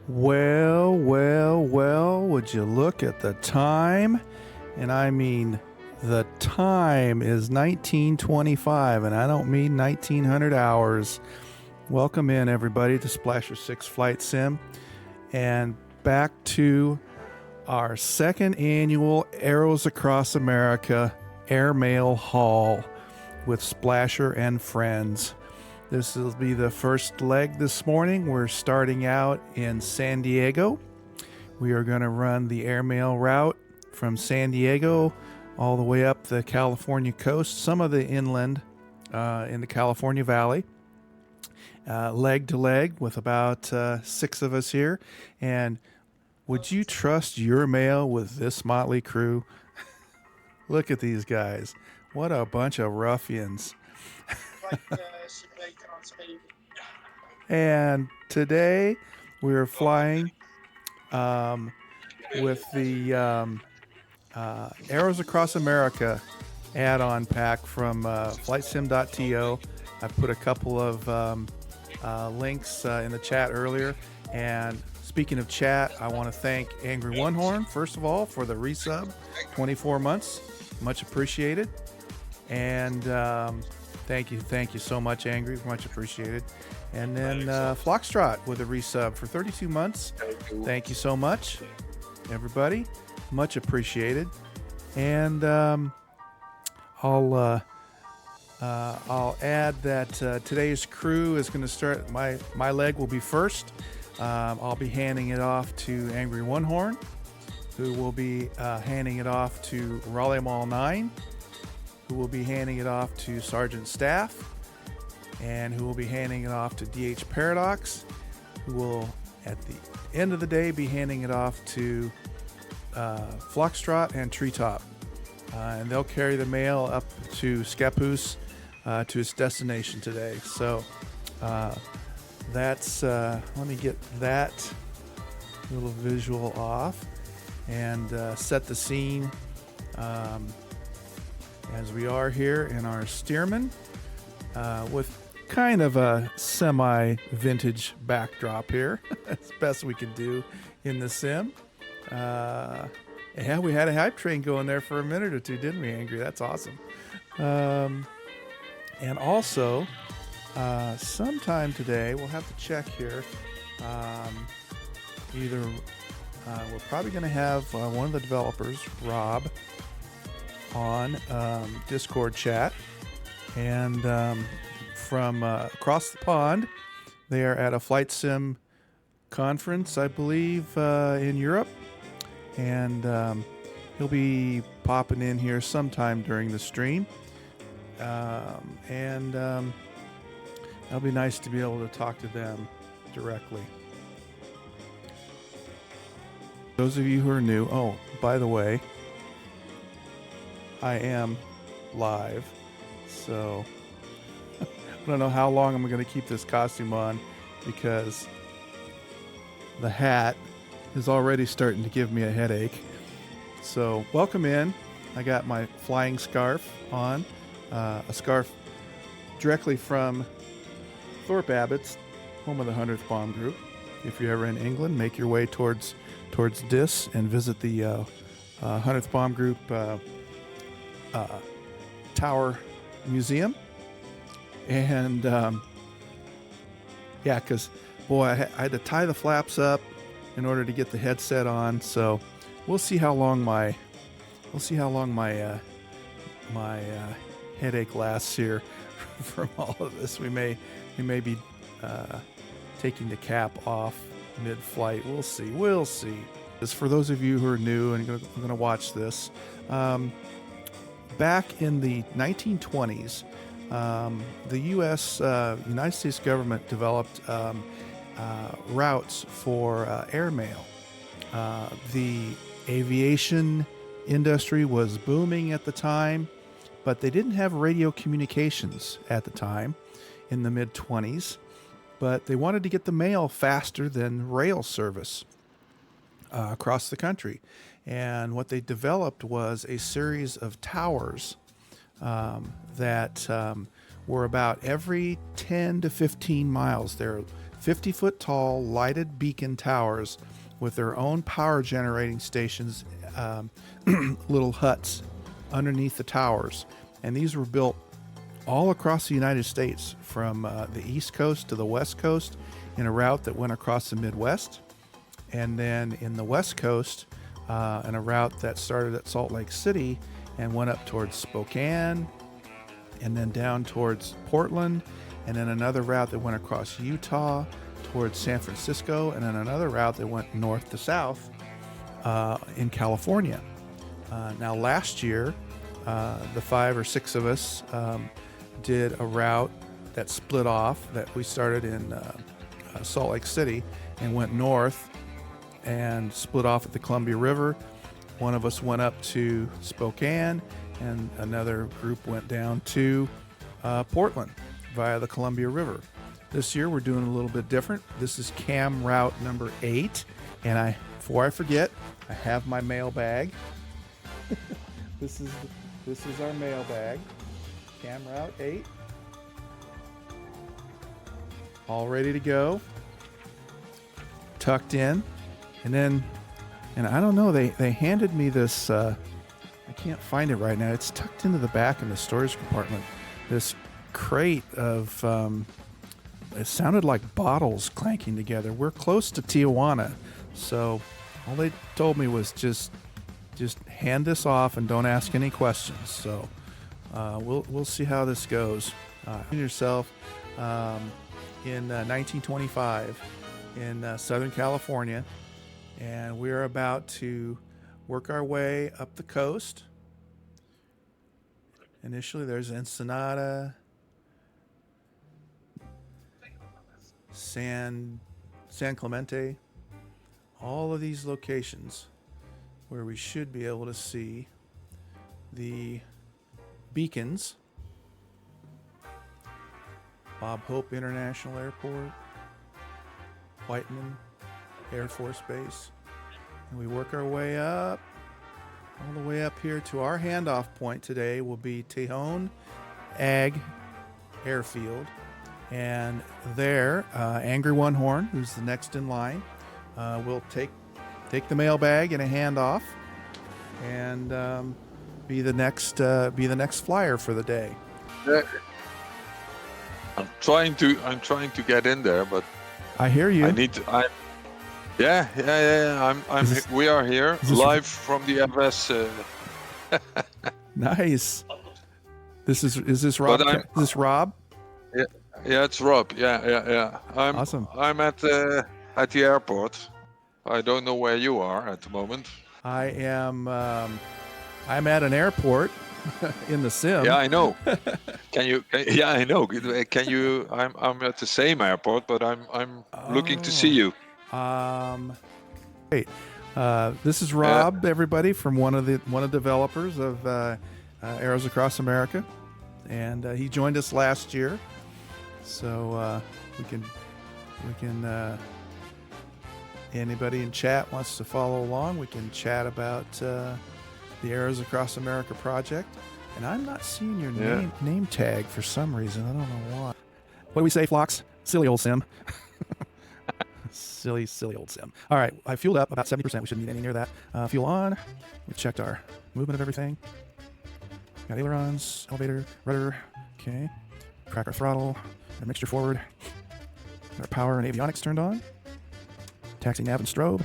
Well, well, well, would you look at the time? And I mean, the time is 1925, and I don't mean 1900 hours. Welcome in, everybody, to Splasher 6 Flight Sim, and back to our second annual Arrows Across America Airmail Haul with Splasher and Friends. This will be the first leg this morning. We're starting out in San Diego. We are going to run the airmail route from San Diego all the way up the California coast, some of the inland in the California Valley, leg to leg with about 6 of us here. And would you trust your mail with this motley crew? Look at these guys. What a bunch of ruffians. And today we're flying with the Arrows Across America add-on pack from flightsim.to. I put a couple of links in the chat earlier. And speaking of chat, I want to thank Angry One Horn, first of all, for the resub, 24 months. Much appreciated. And thank you so much, Angry. Much appreciated. And then Flockstrot with a resub for 32 months. Thank you so much, everybody. Much appreciated. And I'll add that today's crew is going to start. My leg will be first. I'll be handing it off to Angry One Horn, who will be handing it off to Raleigh Mall 9, who will be handing it off to Sergeant Staff, and who will be handing it off to DH Paradox, who will, at the end of the day, be handing it off to Flockstrot and Treetop. And they'll carry the mail up to Scappoose to its destination today. So that's, let me get that little visual off and set the scene as we are here in our Stearman with kind of a semi-vintage backdrop here. As best we could do in the sim. Yeah, we had a hype train going there for a minute or two, didn't we, Angry? That's awesome. And also, sometime today, we'll have to check here. We're probably going to have one of the developers, Rob, on Discord chat. And from across the pond, they are at a flight sim conference, I believe, in Europe. And he'll be popping in here sometime during the stream. And it'll be nice to be able to talk to them directly. Those of you who are new, oh, by the way, I am live, so I don't know how long I'm going to keep this costume on because the hat is already starting to give me a headache. So welcome in. I got my flying scarf on, a scarf directly from Thorpe Abbott's, home of the 100th Bomb Group. If you're ever in England, make your way towards Dis and visit the 100th Bomb Group Tower Museum. And yeah, because boy, I had to tie the flaps up in order to get the headset on. So we'll see how long my headache lasts here from all of this. We may be taking the cap off mid-flight. We'll see. As for those of you who are new and going to watch this, back in the 1920s, the United States government developed routes for airmail. The aviation industry was booming at the time, but they didn't have radio communications at the time in the mid-20s. But they wanted to get the mail faster than rail service across the country. And what they developed was a series of towers that were about every 10 to 15 miles. They're 50-foot tall lighted beacon towers with their own power generating stations, little huts underneath the towers. And these were built all across the United States, from the East Coast to the West Coast, in a route that went across the Midwest. And then in the West Coast, in a route that started at Salt Lake City and went up towards Spokane, and then down towards Portland, and then another route that went across Utah towards San Francisco, and then another route that went north to south in California. Now last year, the 5 or 6 of us did a route that split off, that we started in Salt Lake City and went north and split off at the Columbia River. One of us went up to Spokane, and another group went down to Portland via the Columbia River. This year we're doing a little bit different. This is cam route number 8, and before I forget, I have my mail bag. This is our mail bag. Cam route 8. All ready to go. Tucked in. And I don't know, they handed me this, I can't find it right now. It's tucked into the back in the storage compartment. This crate of, it sounded like bottles clanking together. We're close to Tijuana, so all they told me was just hand this off and don't ask any questions. So we'll see how this goes. Yourself in 1925 in Southern California. And we're about to work our way up the coast. Initially, there's Ensenada, San Clemente, all of these locations where we should be able to see the beacons. Bob Hope International Airport, Whiteman Air Force Base, and we work our way up, all the way up here to our handoff point today will be Tejon Ag Airfield, and there, Angry One Horn, who's the next in line, will take the mailbag and a handoff, and be the next flyer for the day. I'm trying to get in there, but I hear you. Yeah. We are here live from the FS. Nice. Is this Rob? Is this Rob? Yeah, it's Rob. Yeah. Awesome. I'm at the airport. I don't know where you are at the moment. I am. I'm at an airport in the sim. Yeah, I know. Yeah, I know. Can you? I'm at the same airport, but I'm looking to see you. Great. This is Rob, everybody, from one of the developers of Arrows Across America, and he joined us last year, so we can anybody in chat wants to follow along, we can chat about the Arrows Across America project. And I'm not seeing your name tag for some reason. I don't know why. What do we say, Phlox? Silly old sim. Silly old sim. All right, I fueled up about 70%. We shouldn't need any near that. Fuel on. We checked our movement of everything. Got ailerons, elevator, rudder. Okay. Crack our throttle. Our mixture forward. Got our power and avionics turned on. Taxi, nav, and strobe.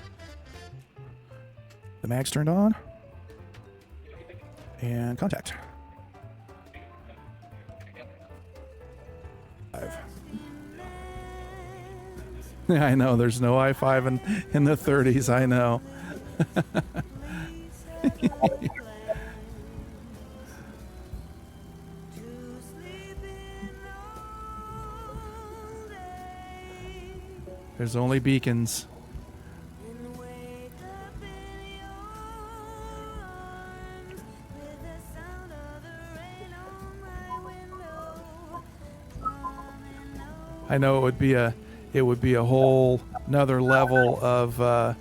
The mag's turned on. And contact. 5. Yeah, I know. There's no I-5 in the 30s. I know. There's only beacons. I know it would be a whole another level of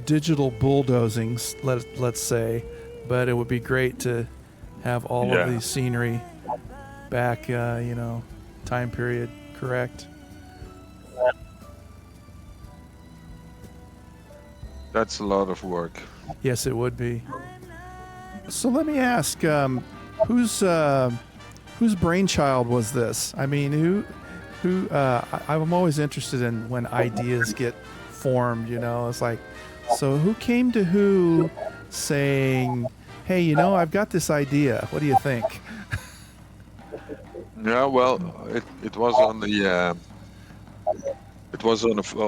digital bulldozing, let's say, but it would be great to have all of the scenery back, time period, correct? That's a lot of work. Yes, it would be. So let me ask, whose brainchild was this? I mean, I'm always interested in when ideas get formed. It's like, so who came to who, saying, "Hey, I've got this idea. What do you think?" Yeah, well, it was on the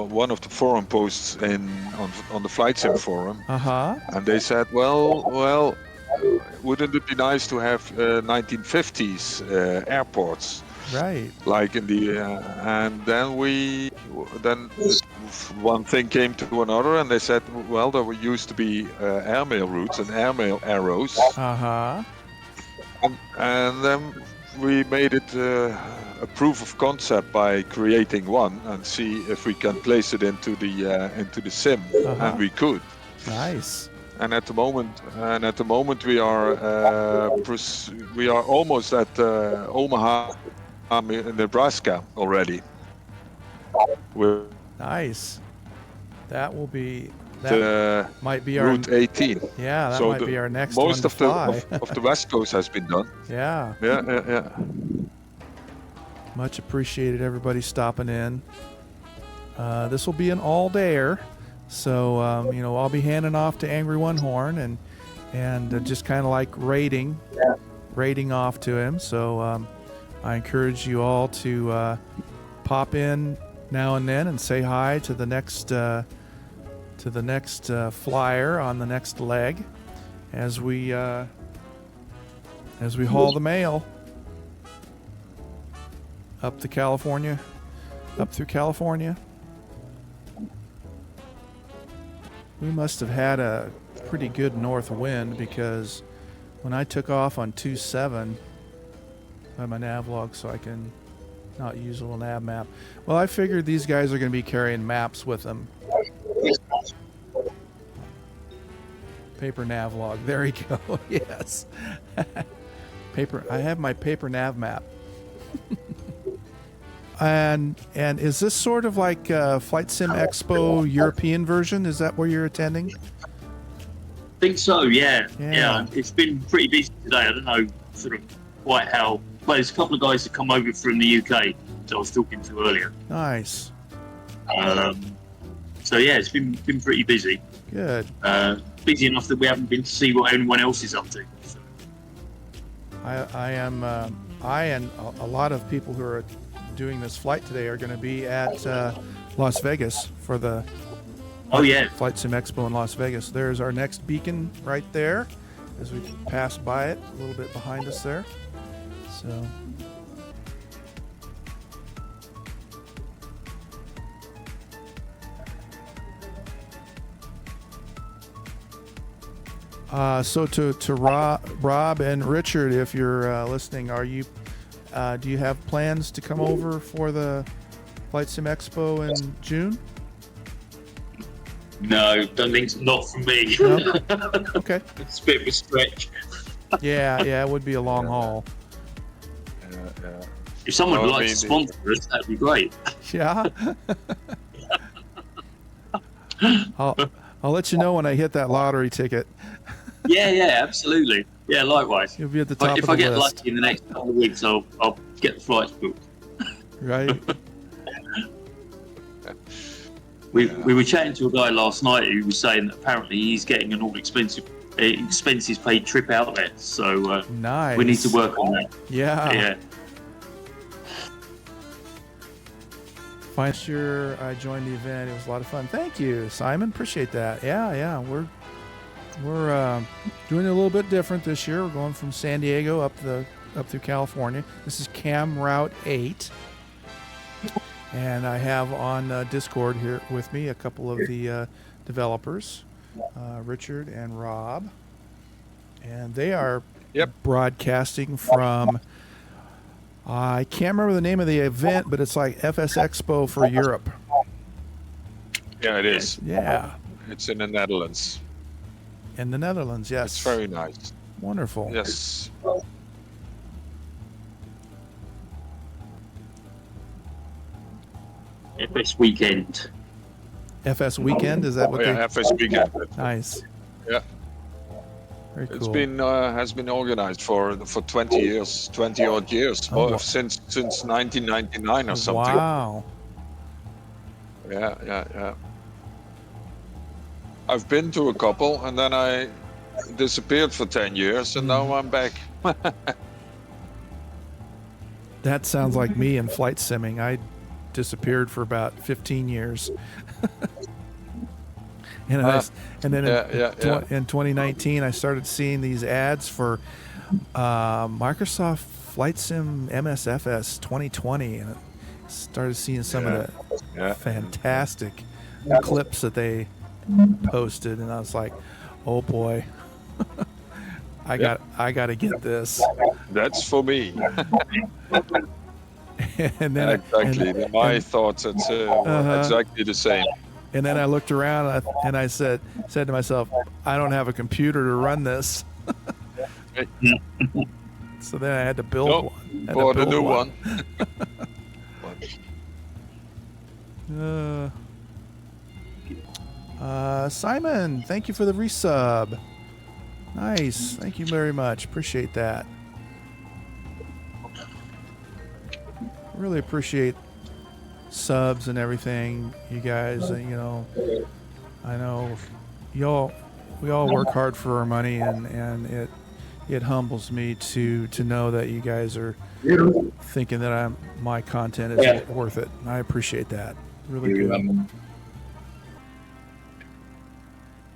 one of the forum posts on the flight sim forum, and they said, well, wouldn't it be nice to have 1950s airports, Right. like in the and then one thing came to another, and they said, well, there used to be airmail routes and airmail arrows, and then we made it a proof of concept by creating one and see if we can place it into the sim, and we could. Nice. And at the moment we are almost at Omaha, Nebraska already. Nice. That might be Route 18. Yeah, that might be our next most one to fly. of the West Coast has been done. Yeah. Yeah. Much appreciated, everybody stopping in. This will be an all-dayer, so I'll be handing off to Angry One Horn and just kind of like rating off to him. So I encourage you all to pop in now and then and say hi to the next flyer on the next leg as we haul the mail up through California. We must have had a pretty good north wind, because when I took off on 2-7, I have my nav log so I can not use a little nav map. Well, I figured these guys are going to be carrying maps with them. Paper nav log. There you go. Yes. I have my paper nav map. And is this sort of like Flight Sim Expo European version? Is that where you're attending? I think so, yeah. It's been pretty busy today. I don't know sort of quite how. But there's a couple of guys that come over from the UK that I was talking to earlier. Nice. So yeah, it's been pretty busy. Good. Busy enough that we haven't been to see what anyone else is up to. So. I and a lot of people who are doing this flight today are going to be at Las Vegas for the Flight Sim Expo in Las Vegas. There's our next beacon right there as we pass by it, a little bit behind us there. So so to Rob and Richard, if you're listening, do you have plans to come over for the Flight Sim Expo in June? No, don't think so. Not from me. No? Okay. It's a bit of a stretch. Yeah, it would be a long haul. Yeah. If someone would like to sponsor us, that'd be great. Yeah. I'll let you know when I hit that lottery ticket. Yeah, absolutely. Yeah, likewise. You'll be at the top of the list. If I get lucky in the next couple of weeks, I'll get the flights booked. Right. We were chatting to a guy last night who was saying that apparently he's getting an expenses paid trip out there. So nice. We need to work on that. Yeah. Sure, I joined the event. It was a lot of fun. Thank you, Simon. Appreciate that. Yeah. We're doing it a little bit different this year. We're going from San Diego up through California. This is Cam Route 8. And I have on Discord here with me a couple of the developers, Richard and Rob. And they are broadcasting from, I can't remember the name of the event, but it's like FS Expo for Europe. Yeah, it is. Yeah. It's in the Netherlands. In the Netherlands, yes. It's very nice. Wonderful. Yes. FS Weekend. FS Weekend, is that what they? FS Weekend. Nice. Yeah. Very cool. It's been has been organized for 20 years, 20 odd years, since 1999 or something. Wow. Yeah. I've been to a couple, and then I disappeared for 10 years, and now I'm back. That sounds like me in flight simming. I disappeared for about 15 years. And then in 2019, I started seeing these ads for Microsoft Flight Sim MSFS 2020, and I started seeing some of the fantastic clips that they posted, and I was like, "Oh boy, I got to get this." That's for me. And then my thoughts were exactly the same. And then I looked around and I said to myself, I don't have a computer to run this. So then I had to build one. Bought a new one. Simon, thank you for the resub. Nice. Thank you very much. Appreciate that. Really appreciate subs and everything, you guys. I know we all work hard for our money, and it humbles me to know that you guys are thinking that my content is worth it. I appreciate that. Really good.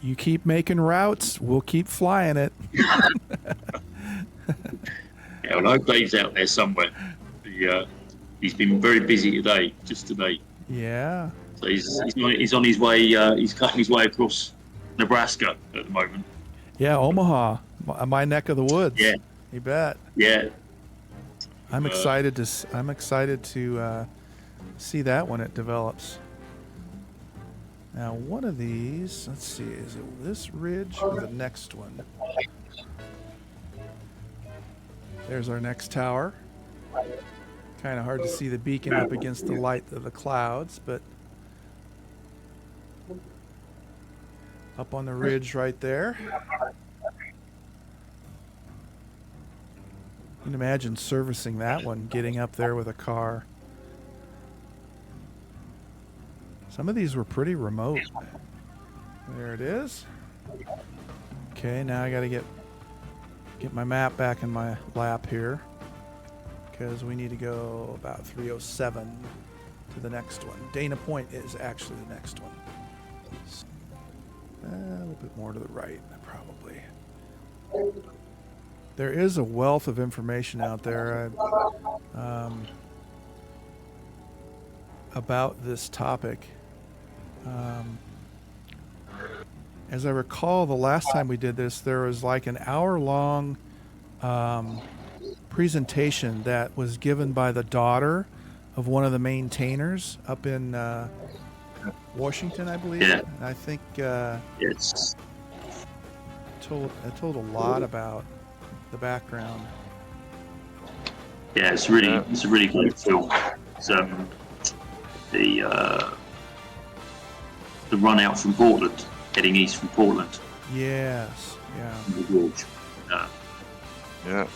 You keep making routes, we'll keep flying it. Well, I hope Dave's out there somewhere. He's been very busy today, just today. Yeah. So he's on his way. He's cutting his way across Nebraska at the moment. Yeah, Omaha, my neck of the woods. Yeah. You bet. Yeah. I'm excited to see that when it develops. Now, one of these, let's see, is it this ridge or the next one? There's our next tower. Kind of hard to see the beacon up against the light of the clouds, but up on the ridge right there. You can imagine servicing that one, getting up there with a car. Some of these were pretty remote. There it is. Okay, now I got to get my map back in my lap here, because we need to go about 307 to the next one. Dana Point is actually the next one. So, a little bit more to the right, probably. There is a wealth of information out there about this topic. As I recall, the last time we did this, there was like an hour-long presentation that was given by the daughter of one of the maintainers up in Washington, I believe. Yeah. And I think Yes. it told a lot about the background. Yeah, it's a really great film. It's the run out from Portland, heading east from Portland. Yes. Yeah. The gorge. Yeah.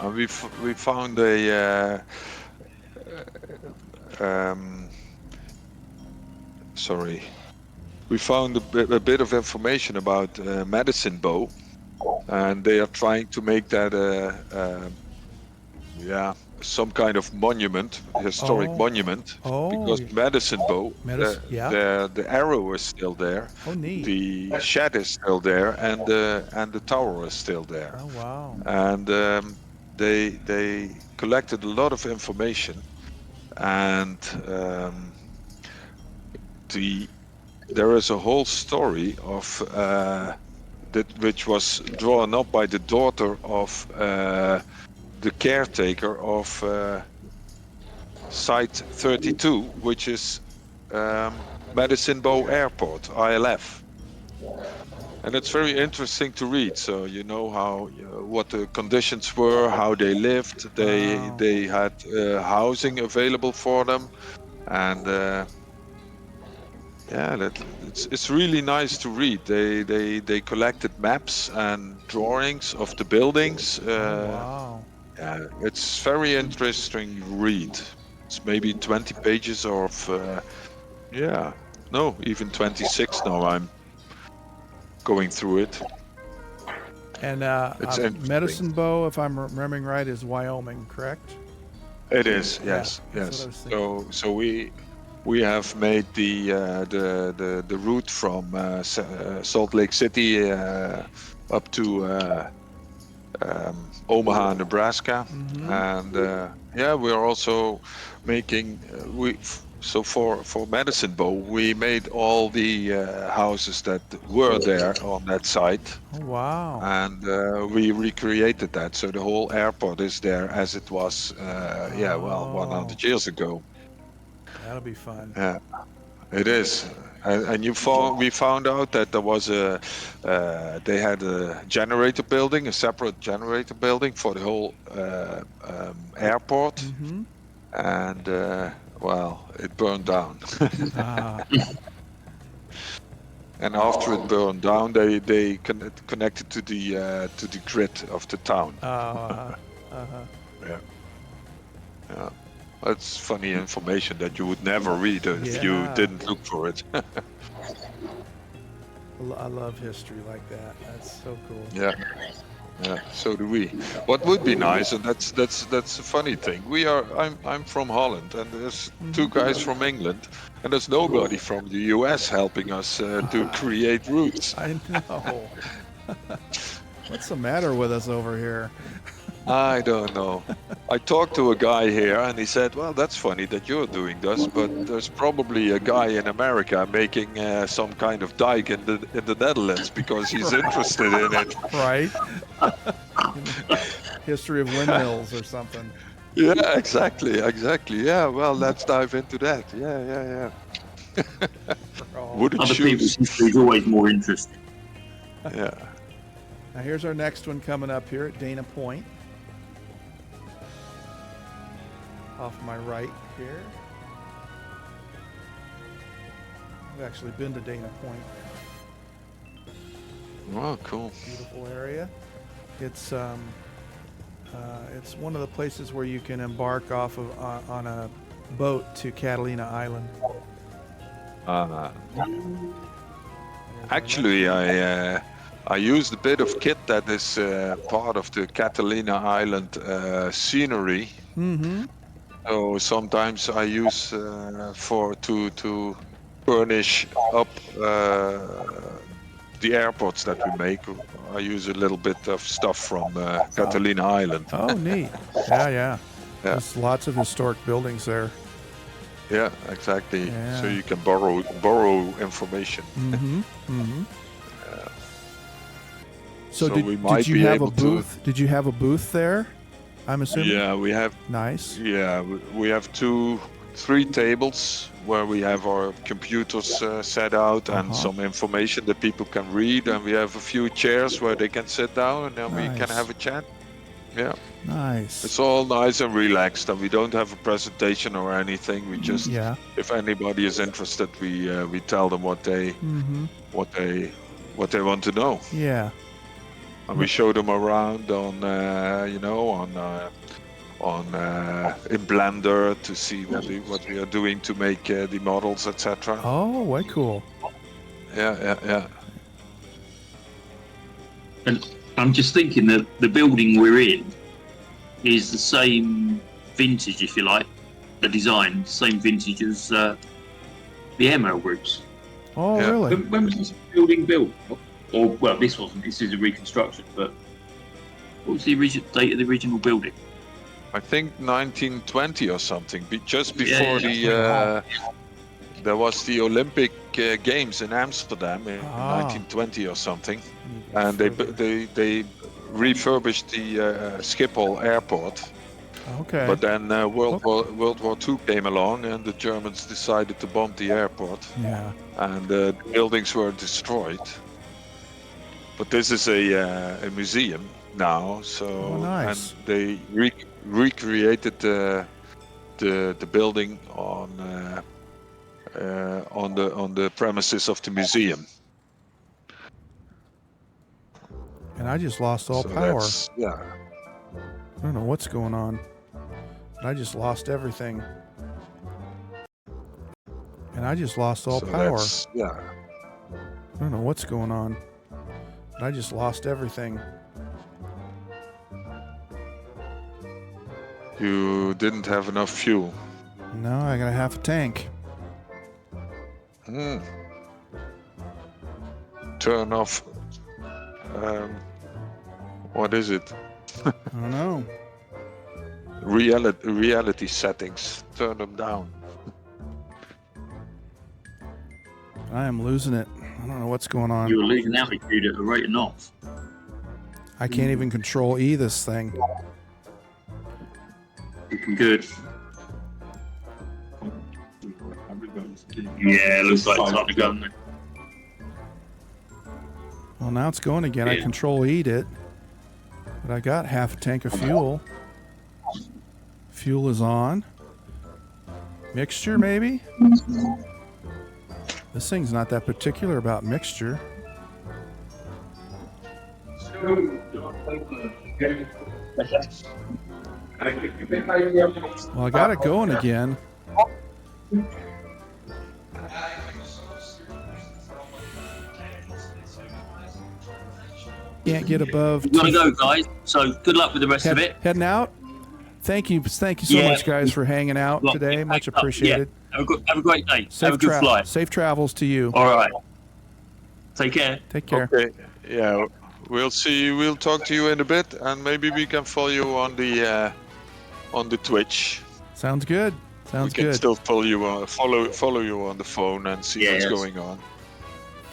We found a we found a bit of information about Medicine Bow, and they are trying to make that some kind of monument, historic monument, because Medicine Bow, the arrow is still there. Oh, neat. The shed is still there, and the tower is still there. Oh, wow. And they collected a lot of information, and there is a whole story of which was drawn up by the daughter of the caretaker of Site 32, which is Medicine Bow Airport, ILF. And it's very interesting to read. So you know how what the conditions were, how they lived. They had housing available for them. and it's really nice to read. They collected maps and drawings of the buildings. Wow. Yeah, it's very interesting read. It's maybe 20 pages of even 26 now. I'm going through it. And It's interesting. Medicine Bow, if I'm remembering right, is Wyoming, correct? It is, yes, Yeah, that's yes. what I was thinking. So we have made the route from Salt Lake City up to Omaha, Nebraska, and we're also making so for Medicine Bow we made all the houses that were there on that site. Oh, wow. And we recreated that, so the whole airport is there as it was 100 years ago. That'll be fun. Yeah, it is. And we found out that there was they had a generator building, a separate generator building for the whole airport, and it burned down. And after it burned down, they connected to the grid of the town. Yeah. That's funny information that you would never read if you didn't look for it. I love history like that. That's so cool. Yeah, so do we. What would be nice, and that's a funny thing. I'm from Holland, and there's two guys from England, and there's nobody from the US helping us to create routes. I know. What's the matter with us over here? I don't know. I talked to a guy here, and he said, "Well, that's funny that you're doing this, but there's probably a guy in America making some kind of dike in the Netherlands because he's interested in it." Right. History of windmills or something. Yeah, exactly. Yeah, well, let's dive into that. Yeah. Other people's history is always more interesting. Yeah. Now here's our next one coming up here at Dana Point. Off my right here. I've actually been to Dana Point. Oh, cool. Beautiful area. It's one of the places where you can embark off of on a boat to Catalina Island. Actually, I used a bit of kit that is part of the Catalina Island scenery. So sometimes I use to furnish up the airports that we make. I use a little bit of stuff from Catalina Island. Oh, neat. Yeah. There's lots of historic buildings there. Yeah, exactly. Yeah. So you can borrow information. So did you have a booth? Did you have a booth there? I'm assuming. Yeah, we have. Nice. Yeah, we have 3 tables where we have our computers set out and some information that people can read, and we have a few chairs where they can sit down, and then we can have a chat. Yeah. Nice. It's all nice and relaxed, and we don't have a presentation or anything. We just, if anybody is interested, we tell them what they want to know. Yeah. And we show them around on in Blender to see what we are doing to make the models, etc. Oh, way cool. Yeah. And I'm just thinking that the building we're in is the same vintage, if you like, the design, same vintage as the airmail groups. Oh, really? When was this building built? Or, well, this wasn't. This is a reconstruction, but what was the date of the original building? I think 1920 or something, just before there was the Olympic Games in Amsterdam in 1920 or something, and they refurbished the Schiphol airport. Okay. But then World War II came along, and the Germans decided to bomb the airport. Yeah. And the buildings were destroyed. But this is a museum now, so nice. And they recreated the the building on the premises of the museum. And I just lost all So power. that's, yeah. I don't know what's going on. I just lost everything. And I just lost all So power. that's, yeah. I don't know what's going on. I just lost everything. You didn't have enough fuel. No, I got a half a tank. Turn off. What is it? I don't know. Reality settings. Turn them down. I am losing it. I don't know what's going on. You were losing altitude at a rate of knots. I can't even control E this thing. Looking good. Yeah, looks like it's time to go. Well, now it's going again. I control E'd it. But I got half a tank of fuel. Fuel is on. Mixture, maybe? This thing's not that particular about mixture. Well, I got it going again. Can't get above. You gotta go, guys. So good luck with the rest of it. Heading out. Thank you so much, guys, for hanging out today. Much appreciated. Yeah. Have a great day. Have a good flight. Safe travels to you. All right. Take care. Take care. Okay. Yeah. We'll see. We'll talk to you in a bit, and maybe we can follow you on the Twitch. Sounds good. Sounds good. We can still follow you on the phone and see what's going on.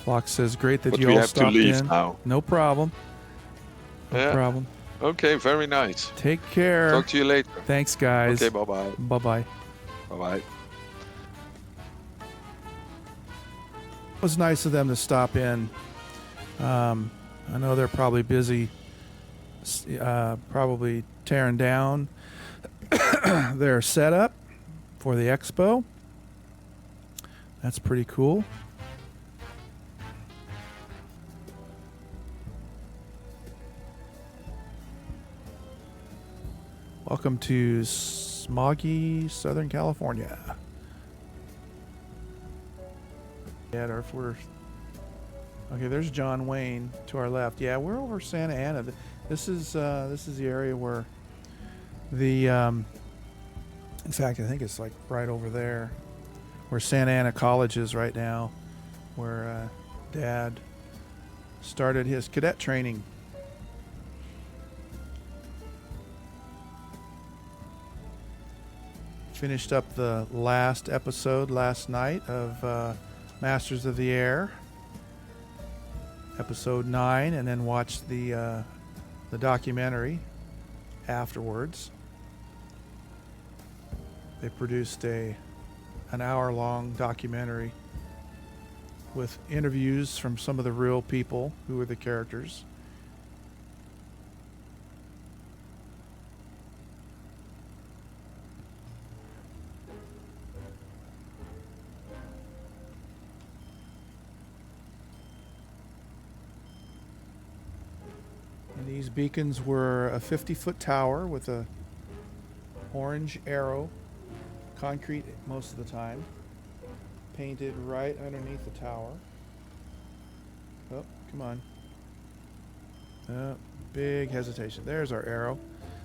Flock says, great that but you we all have to stopped leave in. now. No problem. No problem. Okay, very nice. Take care. Talk to you later. Thanks, guys. Okay, bye-bye. Bye-bye. Bye-bye. It was nice of them to stop in. I know they're probably busy, probably tearing down their setup for the expo. That's pretty cool. Welcome to smoggy Southern California. Yeah, or if we're okay, there's John Wayne to our left. Yeah, we're over Santa Ana. This is the area where the in fact, I think it's like right over there where Santa Ana College is right now, where Dad started his cadet training. Finished up the last episode last night of Masters of the Air, episode 9, and then watched the documentary afterwards. They produced an hour-long documentary with interviews from some of the real people who were the characters. These beacons were a 50-foot tower with a orange arrow, concrete most of the time, painted right underneath the tower. Oh, come on. Big hesitation. There's our arrow.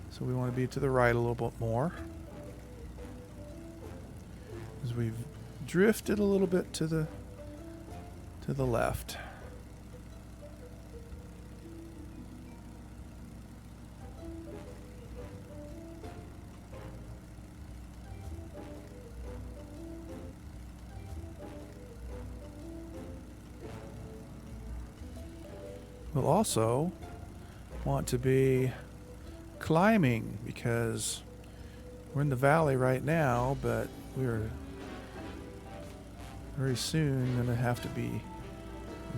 So we want to be to the right a little bit more. As we've drifted a little bit to the left. We'll also want to be climbing because we're in the valley right now, but we're very soon going to have to be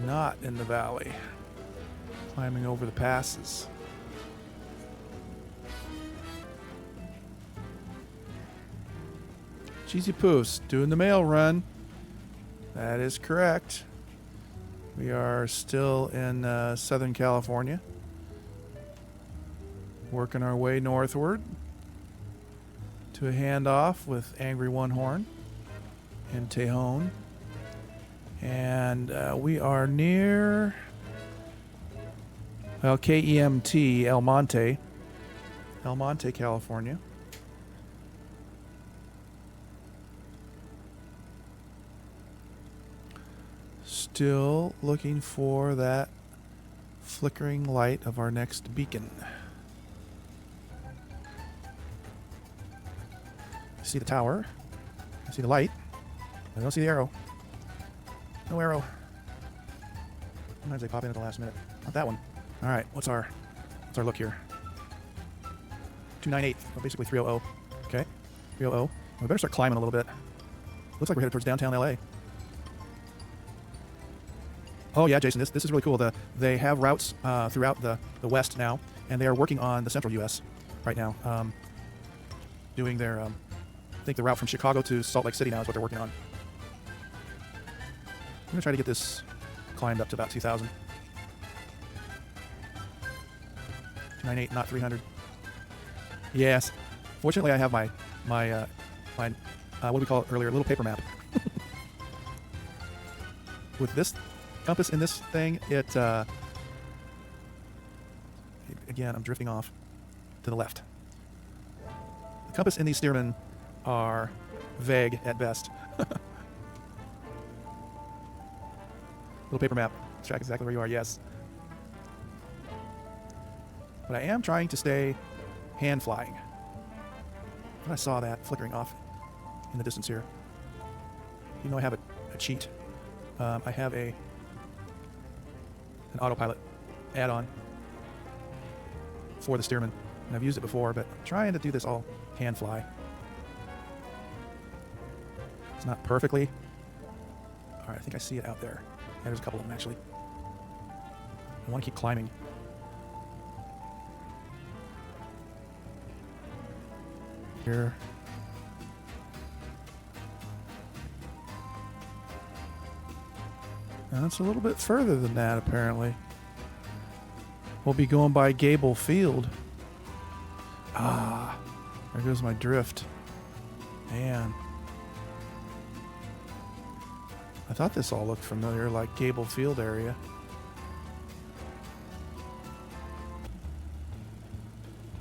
not in the valley, climbing over the passes. Cheesy Poofs doing the mail run. That is correct. We are still in Southern California, working our way northward to a handoff with Angry One Horn in Tejon. And we are near, well, KEMT, El Monte, California. Still looking for that flickering light of our next beacon. I see the tower. I see the light. I don't see the arrow. No arrow. Sometimes they pop in at the last minute. Not that one. All right, what's our look here? 298, basically 300. Okay, 300. We better start climbing a little bit. Looks like we're headed towards downtown LA. Oh yeah, Jason, this is really cool. They have routes throughout the West now, and they are working on the central U.S. right now, doing their, I think the route from Chicago to Salt Lake City now is what they're working on. I'm going to try to get this climbed up to about 2,000. 298, not 300. Yes. Fortunately, I have my what do we call it earlier? A little paper map. With this compass in this thing, again, I'm drifting off to the left. The compass in these Stearman are vague at best. Little paper map. Track exactly where you are, yes. But I am trying to stay hand flying. I saw that flickering off in the distance here. You know I have a cheat. I have an autopilot add-on for the Stearman. And I've used it before, but I'm trying to do this all hand fly. It's not perfectly. All right, I think I see it out there. Yeah, there's a couple of them, actually. I want to keep climbing. Here. Now it's a little bit further than that, apparently. We'll be going by Gable Field. Ah, there goes my drift. Man. I thought this all looked familiar, like Gable Field area.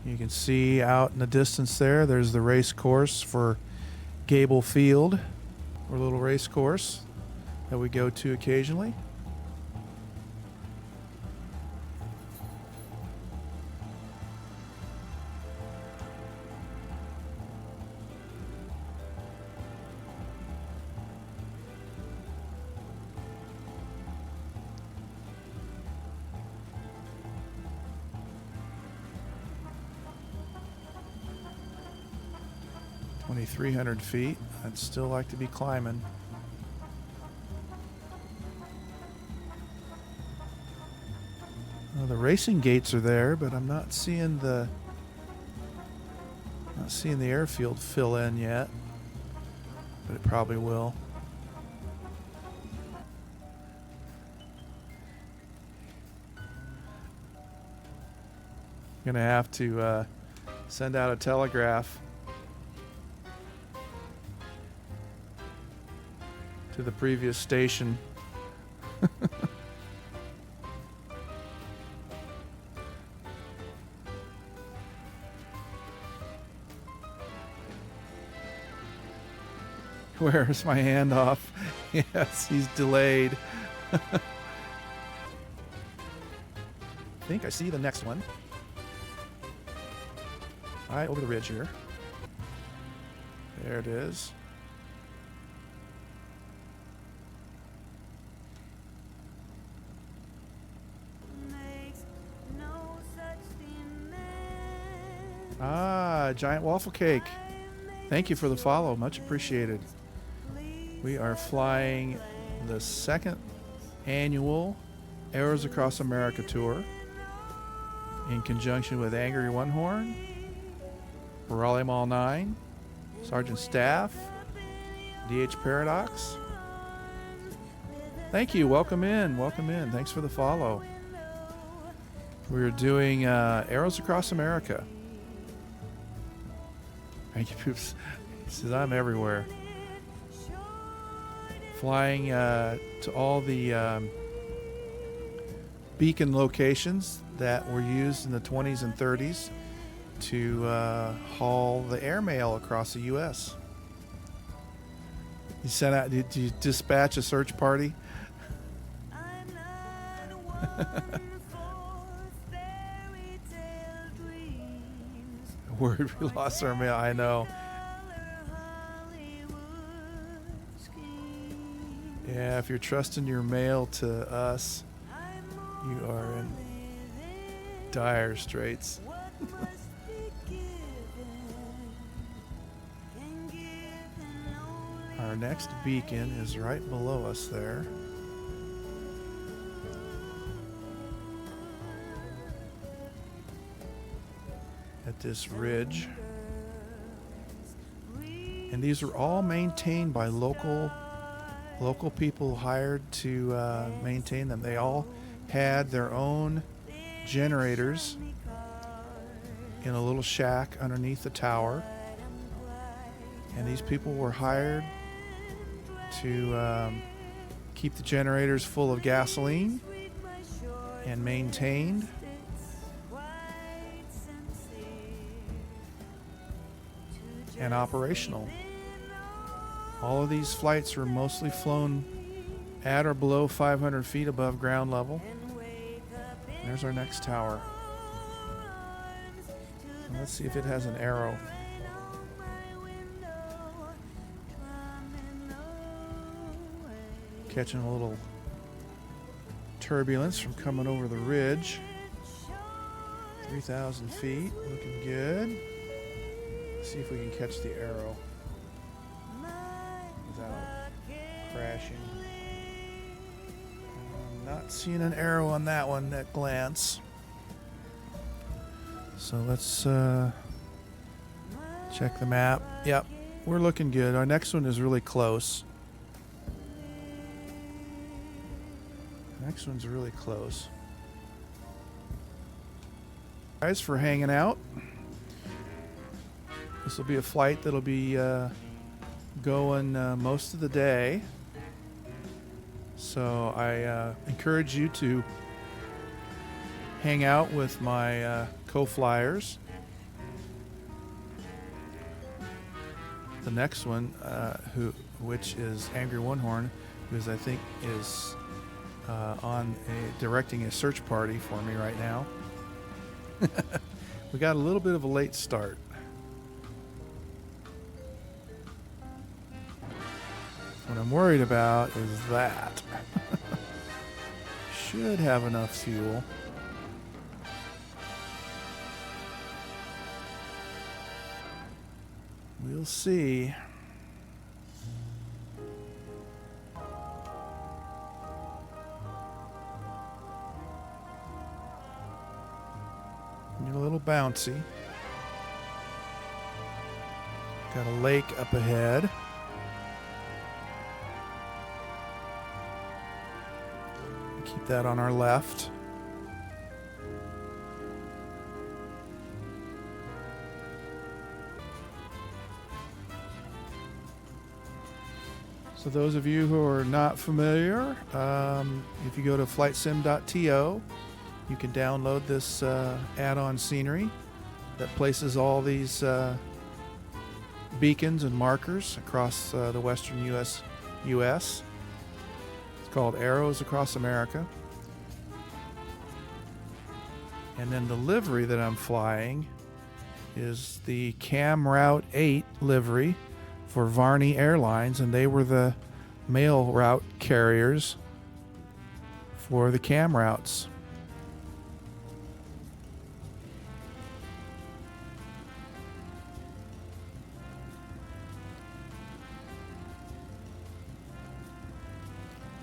You can see out in the distance there's the race course for Gable Field, or little race course that we go to occasionally. $2,300 feet. I'd still like to be climbing. Well, the racing gates are there, but I'm not seeing the airfield fill in yet. But it probably will. Gonna have to send out a telegraph to the previous station. Where's my handoff? Yes, he's delayed. I think I see the next one. All right, over the ridge here. There it is. Ah, giant waffle cake. Thank you for the follow. Much appreciated. We are flying the second annual Arrows Across America tour in conjunction with Angry One Horn, Raleigh Mall 9, Sergeant Staff, DH Paradox. Thank you. Welcome in. Welcome in. Thanks for the follow. We're doing Arrows Across America. Thank you, Poops. He says, I'm everywhere. Flying to all the beacon locations that were used in the 20s and 30s to haul the airmail across the U.S. You sent out? Did you dispatch a search party? Word, we lost our mail. I know. Yeah, if you're trusting your mail to us, you are in dire straits. Our next beacon is right below us there. At this ridge. And these are all maintained by local people hired to maintain them. They all had their own generators in a little shack underneath the tower. And these people were hired to keep the generators full of gasoline and maintained. And operational. All of these flights were mostly flown at or below 500 feet above ground level. There's our next tower. And let's see if it has an arrow. Catching a little turbulence from coming over the ridge. 3,000 feet, looking good. Let's see if we can catch the arrow without crashing. I'm not seeing an arrow on that one at glance. So let's check the map. Yep, we're looking good. Our next one is really close. Next one's really close. Guys, for hanging out. This will be a flight that'll be going most of the day. So I encourage you to hang out with my co-flyers. The next one, which is Angry One-Horn, who I think is directing a search party for me right now. We got a little bit of a late start. What I'm worried about is that. Should have enough fuel. We'll see. You're a little bouncy. Got a lake up ahead. Keep that on our left. So those of you who are not familiar, if you go to flightsim.to, you can download this add-on scenery that places all these beacons and markers across the western U.S. It's called Arrows Across America. And then the livery that I'm flying is the Cam Route 8 livery for Varney Airlines, and they were the mail route carriers for the Cam routes.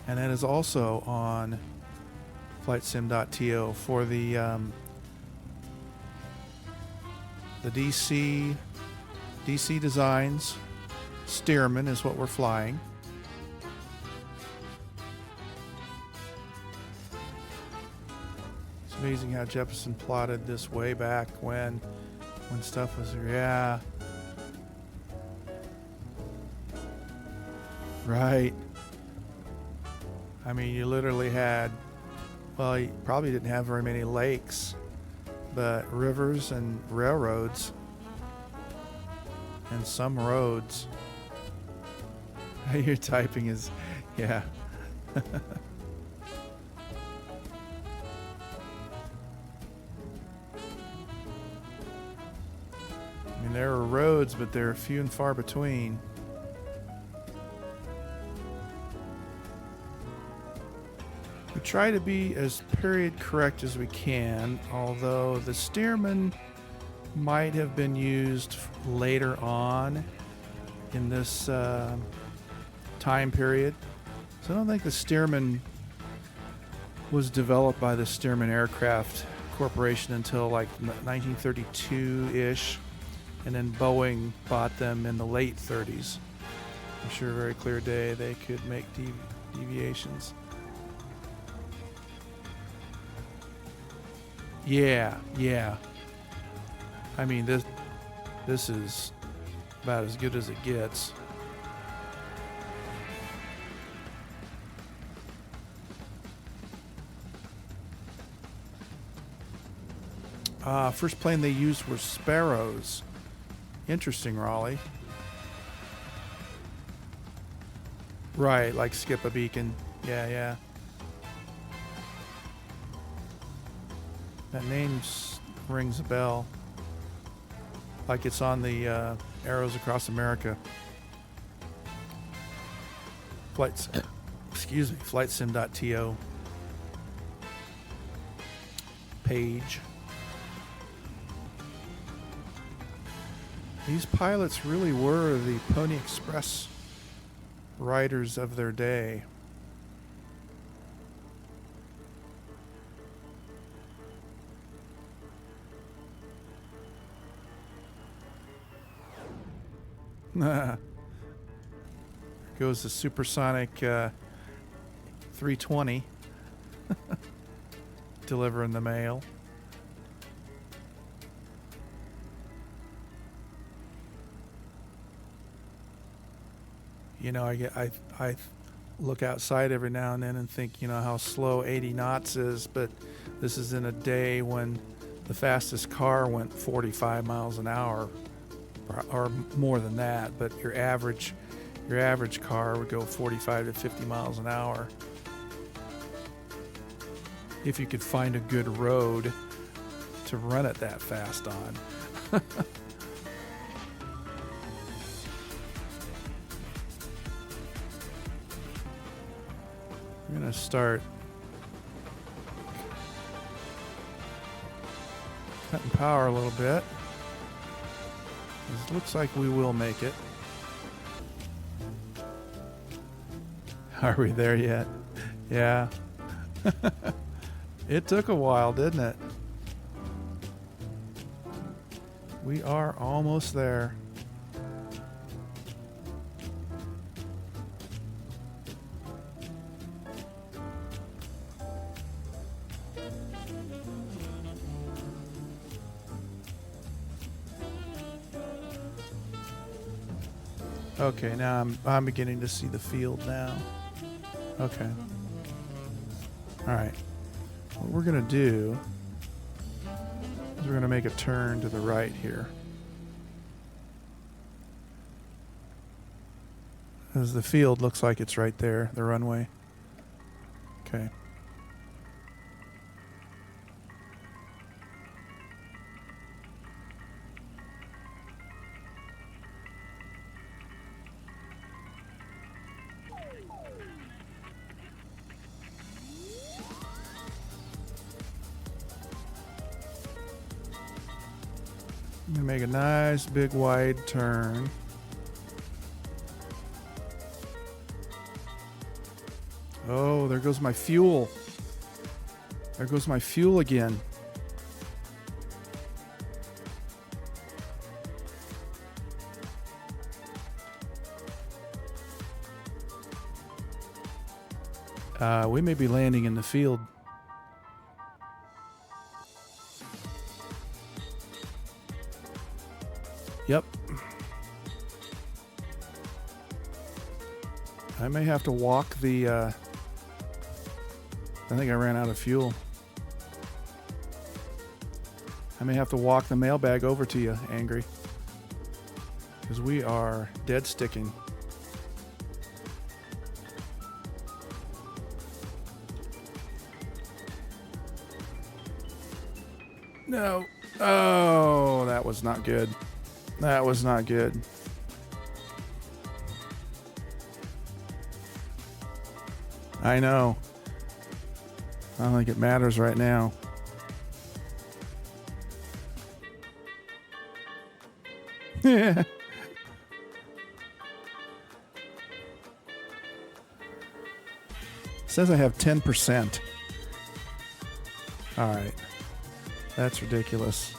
And that is also on flightsim.to for the DC designs Stearman is what we're flying. It's amazing how Jeppesen plotted this way back when stuff was, yeah. Right. I mean, you literally had, well, you probably didn't have very many lakes, but rivers and railroads and some roads. Your typing is, yeah. I mean, there are roads, but they're few and far between. We try to be as period correct as we can, although the Stearman might have been used later on in this time period. So I don't think the Stearman was developed by the Stearman Aircraft Corporation until like 1932-ish, and then Boeing bought them in the late 30s. I'm sure a very clear day they could make deviations. Yeah. I mean, this is about as good as it gets. First plane they used were Sparrows. Interesting, Raleigh. Right, like skip a beacon. Yeah. That name rings a bell. Like it's on the Arrows Across America. Flightsim.to page. These pilots really were the Pony Express riders of their day. Goes the supersonic 320 delivering the mail. You know, I look outside every now and then and think, you know, how slow 80 knots is, but this is in a day when the fastest car went 45 miles an hour. Or more than that, but your average car would go 45 to 50 miles an hour if you could find a good road to run it that fast on. We're gonna start cutting power a little bit. It looks like we will make it. Are we there yet? Yeah. It took a while, didn't it? We are almost there. Okay, now I'm beginning to see the field now. Okay. All right. What we're gonna do is we're gonna make a turn to the right here, as the field looks like it's right there, the runway. Okay. I'm gonna make a nice big wide turn. Oh, there goes my fuel. There goes my fuel again. We may be landing in the field. Yep. I may have to walk the... I think I ran out of fuel. I may have to walk the mailbag over to you, Angry. Because we are dead sticking. No. Oh, that was not good. That was not good. I know. I don't think it matters right now. Yeah. Says I have 10%. All right. That's ridiculous.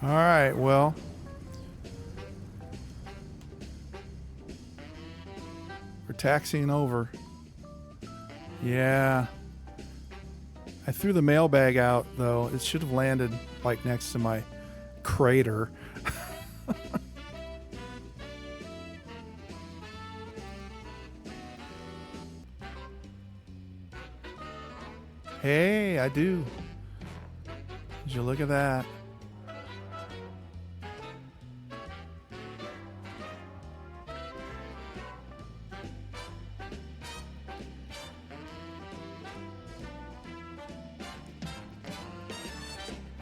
All right, well. We're taxiing over. Yeah. I threw the mailbag out, though. It should have landed, like, next to my crater. Hey, I do. Did you look at that?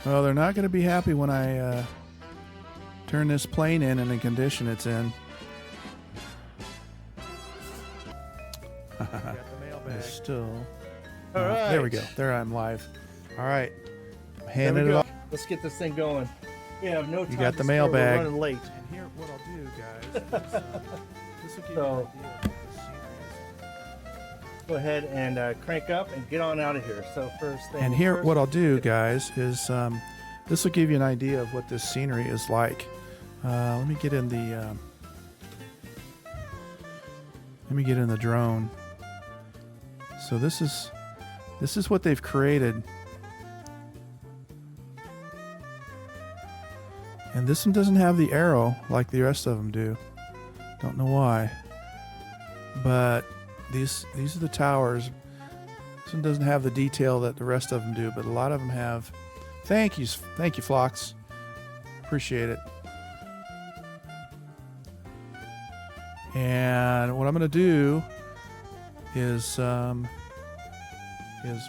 Well, they're not going to be happy when I turn this plane in the condition it's in. It's still. All right. There we go. There I'm live. All right. Handing it off. Let's get this thing going. We have no time. You got the to spare. mailbag. We're running late. And here, what I'll do, guys, is this will give you an So- idea of what the scenery is. Go ahead and crank up and get on out of here. So first thing. And here, first, what I'll do, guys, is this will give you an idea of what this scenery is like. Let me get in the. Let me get in the drone. So this is what they've created. And this one doesn't have the arrow like the rest of them do. Don't know why. But these are the towers. This one doesn't have the detail that the rest of them do, but a lot of them have. Thank you, Phlox. Appreciate it. And what I'm going to do is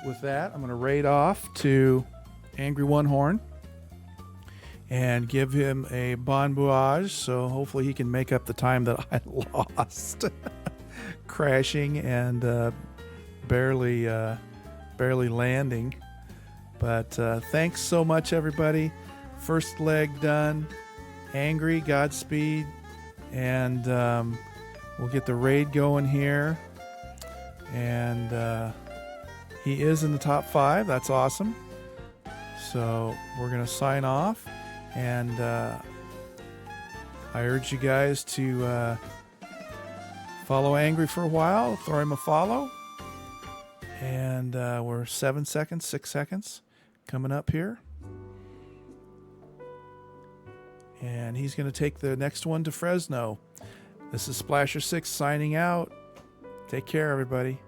with that, I'm going to raid off to Angry One Horn and give him a bon voyage, so hopefully he can make up the time that I lost crashing and barely landing. But thanks so much, everybody. First leg done. Angry, Godspeed, and we'll get the raid going here. And he is in the top 5. That's awesome. So we're going to sign off. And I urge you guys to follow Angry for a while. Throw him a follow. And we're 7 seconds, 6 seconds coming up here. And he's going to take the next one to Fresno. This is Splasher6 signing out. Take care, everybody.